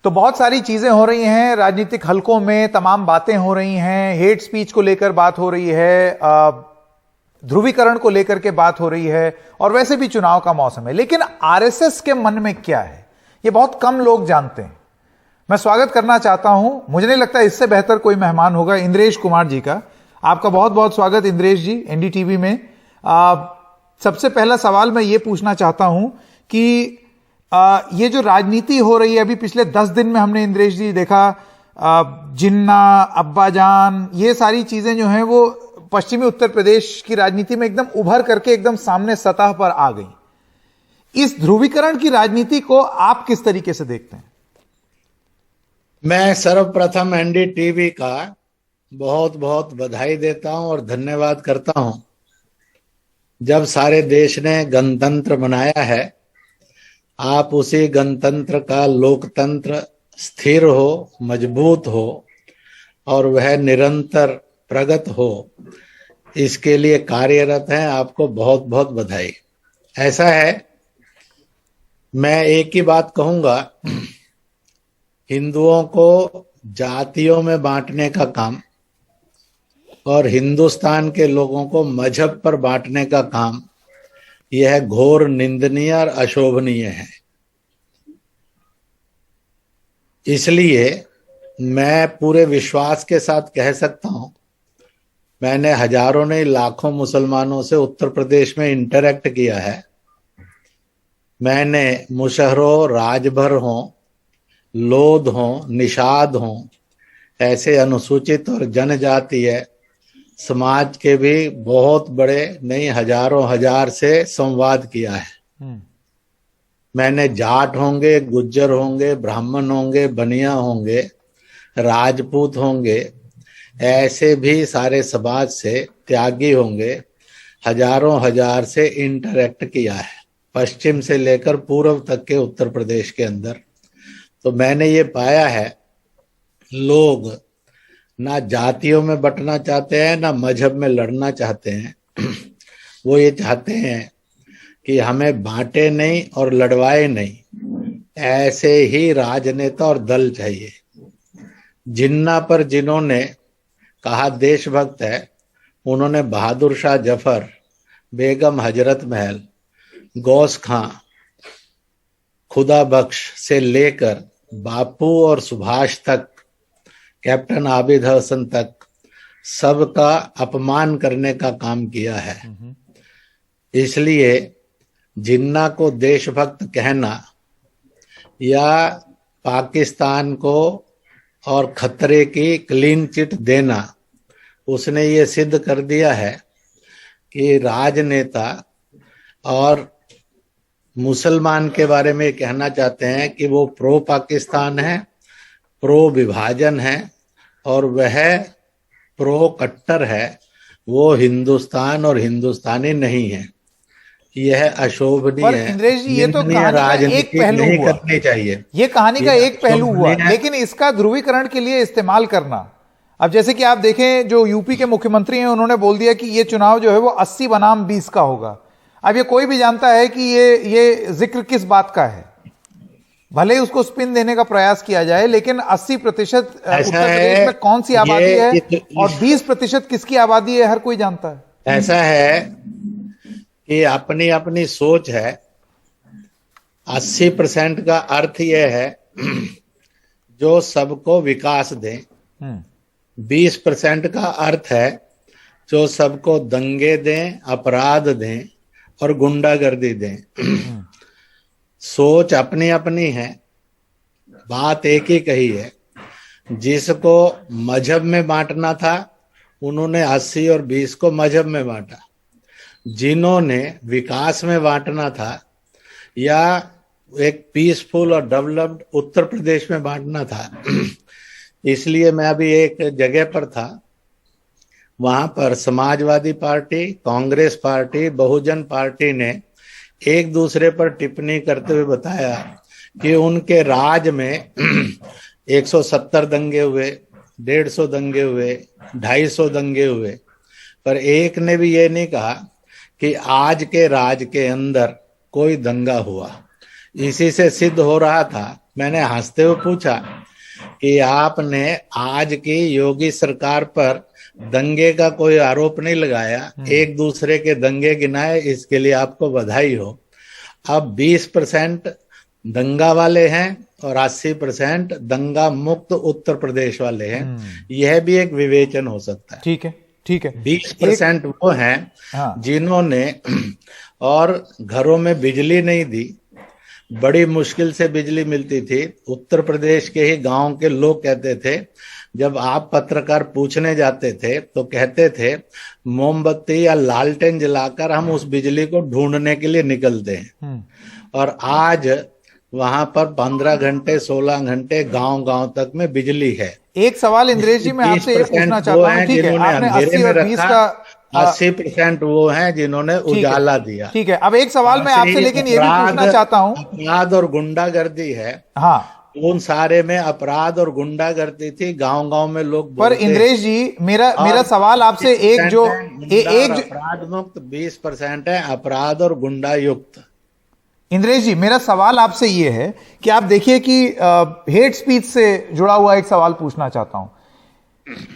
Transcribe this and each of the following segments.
तो बहुत सारी चीजें हो रही हैं राजनीतिक हलकों में, तमाम बातें हो रही हैं, हेट स्पीच को लेकर बात हो रही है, ध्रुवीकरण को लेकर के बात हो रही है, और वैसे भी चुनाव का मौसम है। लेकिन आरएसएस के मन में क्या है, ये बहुत कम लोग जानते हैं। मैं स्वागत करना चाहता हूं, मुझे नहीं लगता इससे बेहतर कोई मेहमान होगा, इंद्रेश कुमार जी का। आपका बहुत बहुत स्वागत इंद्रेश जी एनडीटीवी में। सबसे पहला सवाल मैं ये पूछना चाहता हूं कि ये जो राजनीति हो रही है अभी पिछले 10 दिन में, हमने इंद्रेश जी देखा जिन्ना, अब्बाजान, ये सारी चीजें जो हैं वो पश्चिमी उत्तर प्रदेश की राजनीति में एकदम उभर करके एकदम सामने सतह पर आ गई। इस ध्रुवीकरण की राजनीति को आप किस तरीके से देखते हैं? मैं सर्वप्रथम एनडीटीवी का बहुत बहुत बधाई देता हूं और धन्यवाद करता हूं। जब सारे देश ने गणतंत्र मनाया है, आप उसी गणतंत्र का लोकतंत्र स्थिर हो, मजबूत हो और वह निरंतर प्रगत हो, इसके लिए कार्यरत हैं। आपको बहुत बहुत बधाई। ऐसा है, मैं एक ही बात कहूंगा, हिंदुओं को जातियों में बांटने का काम और हिंदुस्तान के लोगों को मजहब पर बांटने का काम, यह घोर निंदनीय और अशोभनीय है। इसलिए मैं पूरे विश्वास के साथ कह सकता हूं, मैंने हजारों नहीं लाखों मुसलमानों से उत्तर प्रदेश में इंटरेक्ट किया है। मैंने मुशहरों, राजभर हों, लोध हों, निषाद हों, ऐसे अनुसूचित और जनजातीय समाज के भी बहुत बड़े नहीं हजारों हजार से संवाद किया है। मैंने जाट होंगे, गुज्जर होंगे, ब्राह्मण होंगे, बनिया होंगे, राजपूत होंगे, ऐसे भी सारे समाज से त्यागी होंगे, हजारों हजार से इंटरेक्ट किया है, पश्चिम से लेकर पूर्व तक के उत्तर प्रदेश के अंदर। तो मैंने ये पाया है, लोग ना जातियों में बंटना चाहते हैं, ना मजहब में लड़ना चाहते हैं। वो ये चाहते हैं कि हमें बांटे नहीं और लड़वाए नहीं, ऐसे ही राजनेता और दल चाहिए। जिन्ना पर जिन्होंने कहा देशभक्त है, उन्होंने बहादुर शाह जफर, बेगम हजरत महल, गौस खां, खुदा बख्श से लेकर बापू और सुभाष तक, कैप्टन आबिद हसन तक, सबका अपमान करने का काम किया है। इसलिए जिन्ना को देशभक्त कहना या पाकिस्तान को और खतरे की क्लीन चिट देना, उसने ये सिद्ध कर दिया है कि राजनेता और मुसलमान के बारे में कहना चाहते हैं कि वो प्रो पाकिस्तान है, प्रो विभाजन है, और वह प्रो कट्टर है, वो हिंदुस्तान और हिंदुस्तानी नहीं है। यह अशोभनीय है। इंद्रेश जी, ये तो कहानी का एक पहलू नहीं हुआ, करनी चाहिए। ये कहानी का एक पहलू हुआ, लेकिन इसका ध्रुवीकरण के लिए इस्तेमाल करना, अब जैसे कि आप देखें जो यूपी के मुख्यमंत्री हैं, उन्होंने बोल दिया कि ये चुनाव जो है वो 80 बनाम 20 का होगा। अब ये कोई भी जानता है कि ये जिक्र किस बात का है, भले ही उसको स्पिन देने का प्रयास किया जाए, लेकिन 80% उत्तर प्रदेश में कौन सी आबादी है और 20% किसकी आबादी है, हर कोई जानता है। ऐसा है कि अपनी अपनी सोच है। 80% का अर्थ यह है जो सबको विकास दें, 20% का अर्थ है जो सबको दंगे दें, अपराध दें और गुंडागर्दी दें। सोच अपनी अपनी है, बात एक ही कही है। जिसको मजहब में बांटना था, उन्होंने 80 और 20 को मजहब में बांटा। जिन्होंने विकास में बांटना था या एक पीसफुल और डेवलप्ड उत्तर प्रदेश में बांटना था, इसलिए मैं अभी एक जगह पर था, वहां पर समाजवादी पार्टी, कांग्रेस पार्टी, बहुजन पार्टी ने एक दूसरे पर टिप्पणी करते हुए बताया कि उनके राज में 170 दंगे हुए, 150 दंगे हुए, 250 दंगे हुए, पर एक ने भी ये नहीं कहा कि आज के राज के अंदर कोई दंगा हुआ। इसी से सिद्ध हो रहा था। मैंने हंसते हुए पूछा कि आपने आज की योगी सरकार पर दंगे का कोई आरोप नहीं लगाया, एक दूसरे के दंगे गिनाए, इसके लिए आपको बधाई हो। अब 20% दंगा वाले हैं और 80% दंगा मुक्त उत्तर प्रदेश वाले हैं। यह भी एक विवेचन हो सकता है। ठीक है, ठीक है। 20% वो हैं जिन्होंने और घरों में बिजली नहीं दी, बड़ी मुश्किल से बिजली मिलती थी। उत्तर प्रदेश के ही गांव के लोग कहते थे, जब आप पत्रकार पूछने जाते थे तो कहते थे मोमबत्ती या लालटेन जलाकर हम उस बिजली को ढूंढने के लिए निकलते हैं। और आज वहां पर 15 घंटे 16 घंटे गांव तक में बिजली है। एक सवाल इंद्रेश जी मैं आपसे ये पूछना चाहता हूं, ठीक है, आपने 80 और 20 का 80% वो हैं जिन्होंने उजाला दिया। ठीक है, अब एक सवाल मैं आपसे लेकिन ये भी पूछना चाहता हूं, अपराध और गुंडागर्दी है। हाँ, उन सारे में अपराध और गुंडागर्दी थी, गांव में लोग। पर इंद्रेश जी मेरा सवाल आपसे एक अपराध मुक्त 20% है अपराध और गुंडा युक्त। इंद्रेश जी मेरा सवाल आपसे ये है कि आप देखिए कि हेट स्पीच से जुड़ा हुआ एक सवाल पूछना चाहता हूं।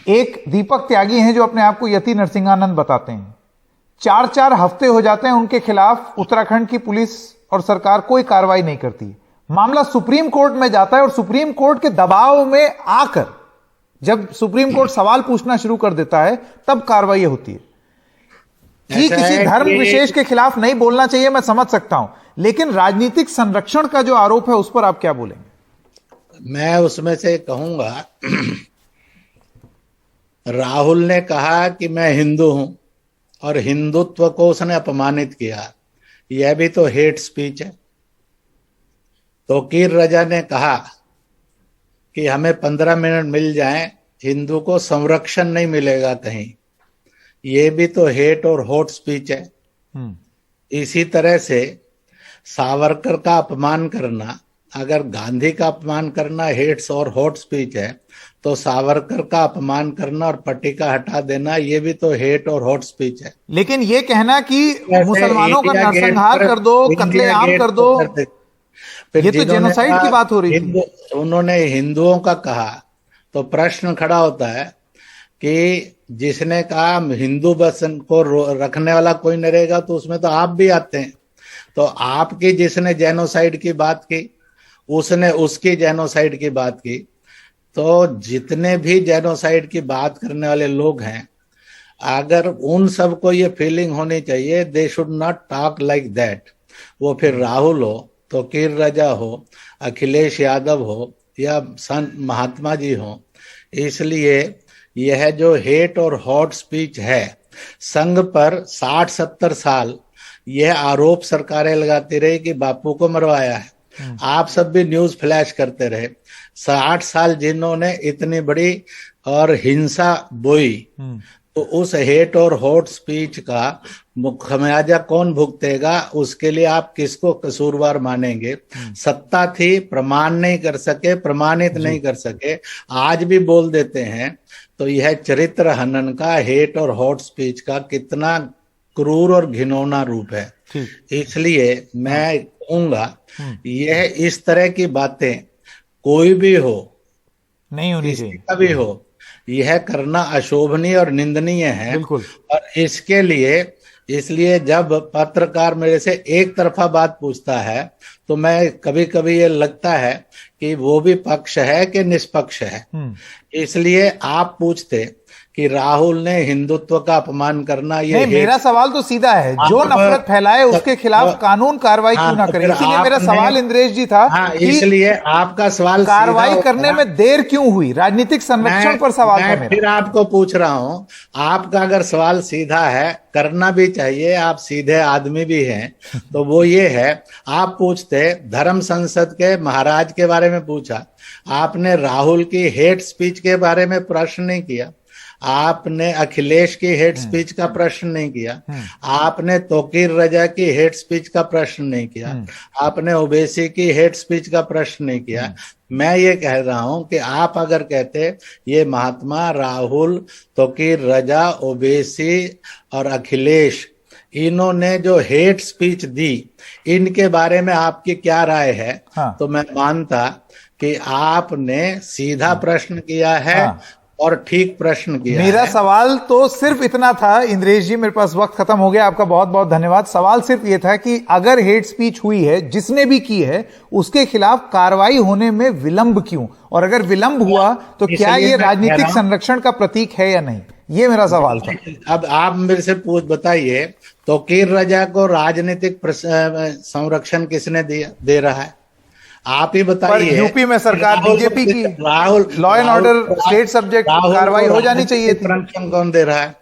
एक दीपक त्यागी हैं जो अपने आप को यति नरसिंहानंद बताते हैं, 4-4 हफ्ते हो जाते हैं उनके खिलाफ उत्तराखंड की पुलिस और सरकार कोई कार्रवाई नहीं करती। मामला सुप्रीम कोर्ट में जाता है और सुप्रीम कोर्ट के दबाव में आकर जब सुप्रीम कोर्ट सवाल पूछना शुरू कर देता है तब कार्रवाई होती है। कि किसी धर्म विशेष के खिलाफ नहीं बोलना चाहिए, मैं समझ सकता हूं, लेकिन राजनीतिक संरक्षण का जो आरोप है उस पर आप क्या बोलेंगे? मैं उसमें से कहूंगा, राहुल ने कहा कि मैं हिंदू हूं और हिंदुत्व को उसने अपमानित किया, यह भी तो हेट स्पीच है। तौकीर रजा ने कहा कि हमें 15 मिनट मिल जाएं, हिंदू को संरक्षण नहीं मिलेगा कहीं, ये भी तो हेट और हॉट स्पीच है। इसी तरह से सावरकर का अपमान करना, अगर गांधी का अपमान करना हेट्स और हॉट स्पीच है, तो सावरकर का अपमान करना और पट्टिका हटा देना ये भी तो हेट और हॉट स्पीच है। लेकिन ये कहना कि मुसलमानों का नरसंहार कर दो, कत्लेआम कर दो, ये तो जेनोसाइड की बात हो रही थी। उन्होंने हिंदुओं का कहा तो प्रश्न खड़ा होता है कि जिसने कहा हिंदू बस को रखने वाला कोई नहीं रहेगा, तो उसमें तो आप भी आते हैं। तो आपकी जिसने जेनोसाइड की बात की उसने उसकी जेनोसाइड की बात की। तो जितने भी जेनोसाइड की बात करने वाले लोग हैं, अगर उन सबको ये फीलिंग होनी चाहिए they should not talk like that, वो फिर राहुल हो, तौकीर रजा हो, अखिलेश यादव हो या संत महात्मा जी हो। इसलिए यह जो हेट और हॉट स्पीच है, संघ पर 60-70 साल यह आरोप सरकारें लगाती रही कि बापू को मरवाया है। आप सब भी न्यूज फ्लैश करते रहे। 60 साल जिन्होंने इतनी बड़ी और हिंसा बोई, तो उस हेट और हॉट स्पीच का खमियाजा कौन भुगतेगा? उसके लिए आप किसको कसूरवार मानेंगे? सत्ता थी, प्रमाण नहीं कर सके, प्रमाणित नहीं कर सके, आज भी बोल देते हैं। तो यह चरित्र हनन का, हेट और हॉट स्पीच का कितना क्रूर और घिनौना रूप है। इसलिए मैं कहूंगा यह इस तरह की बातें कोई भी हो, नहीं होनी चाहिए, कभी हो, यह करना अशोभनीय और निंदनीय है। और इसके लिए इसलिए जब पत्रकार मेरे से एक तरफा बात पूछता है तो मैं कभी कभी ये लगता है कि वो भी पक्ष है कि निष्पक्ष है। इसलिए आप पूछते कि राहुल ने हिंदुत्व का अपमान करना, ये नहीं, मेरा सवाल तो सीधा है, जो नफरत फैलाए उसके खिलाफ कानून कार्रवाई क्यों ना करे? इसीलिए मेरा सवाल इंद्रेश जी था, इसलिए आपका सवाल कार्रवाई करने में देर क्यों हुई? राजनीतिक संरक्षण पर सवाल था मेरा। फिर आपको पूछ रहा हूं, आपका अगर सवाल सीधा है, करना भी चाहिए, आप सीधे आदमी भी हैं, तो वो ये है, आप पूछते धर्म संसद के महाराज के बारे में पूछा, आपने राहुल की हेट स्पीच के बारे में प्रश्न नहीं किया, आपने अखिलेश की हेट स्पीच का प्रश्न नहीं किया, आपने तौकीर रजा की हेट स्पीच का प्रश्न नहीं किया, आपने ओवैसी की हेट स्पीच का प्रश्न नहीं किया। मैं ये कह रहा हूं कि आप अगर कहते ये महात्मा, राहुल, तौकीर रजा, ओवैसी और अखिलेश इन्होंने जो हेट स्पीच दी, इनके बारे में आपकी क्या राय है? हाँ। तो मैं मानता कि आपने सीधा प्रश्न किया है हाँ। और ठीक प्रश्न किया मेरा है। सवाल तो सिर्फ इतना था इंद्रेश जी, मेरे पास वक्त खत्म हो गया, आपका बहुत बहुत धन्यवाद। सवाल सिर्फ ये था कि अगर हेट स्पीच हुई है, जिसने भी की है, उसके खिलाफ कार्रवाई होने में विलंब क्यों, और अगर विलंब हुआ तो क्या इसलिए ये मैं कह राजनीतिक रहा हूं, संरक्षण का प्रतीक है या नहीं, ये मेरा सवाल था। अब आप मेरे से बताइए, तो तौकीर रजा को राजनीतिक संरक्षण किसने दे रहा है? आप ही पर बताइए। यूपी में सरकार बीजेपी की, Rahul, law and order state subject कार्रवाई हो जानी चाहिए थी। संरक्षण कौन दे रहा है?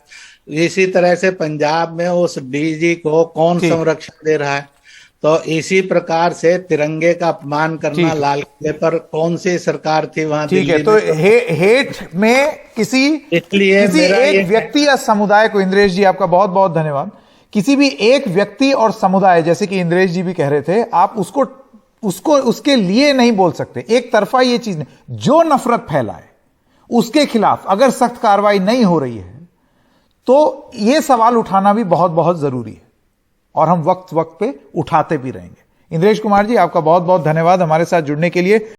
इसी तरह से पंजाब में उस डीजी को कौन संरक्षण दे रहा है? तो इसी प्रकार से तिरंगे का अपमान करना लाल किले पर कौन सी सरकार थी वहां? ठीक है, तो हेट में किसी एक व्यक्ति या समुदाय को, इंद्रेश जी आपका बहुत बहुत धन्यवाद, किसी भी एक व्यक्ति और समुदाय, जैसे कि इंद्रेश जी भी कह रहे थे, आप उसको उसके लिए नहीं बोल सकते, एक तरफा ये चीज नहीं। जो नफरत फैलाए उसके खिलाफ अगर सख्त कार्रवाई नहीं हो रही है तो यह सवाल उठाना भी बहुत बहुत जरूरी है, और हम वक्त वक्त पे उठाते भी रहेंगे। इंद्रेश कुमार जी, आपका बहुत बहुत धन्यवाद हमारे साथ जुड़ने के लिए।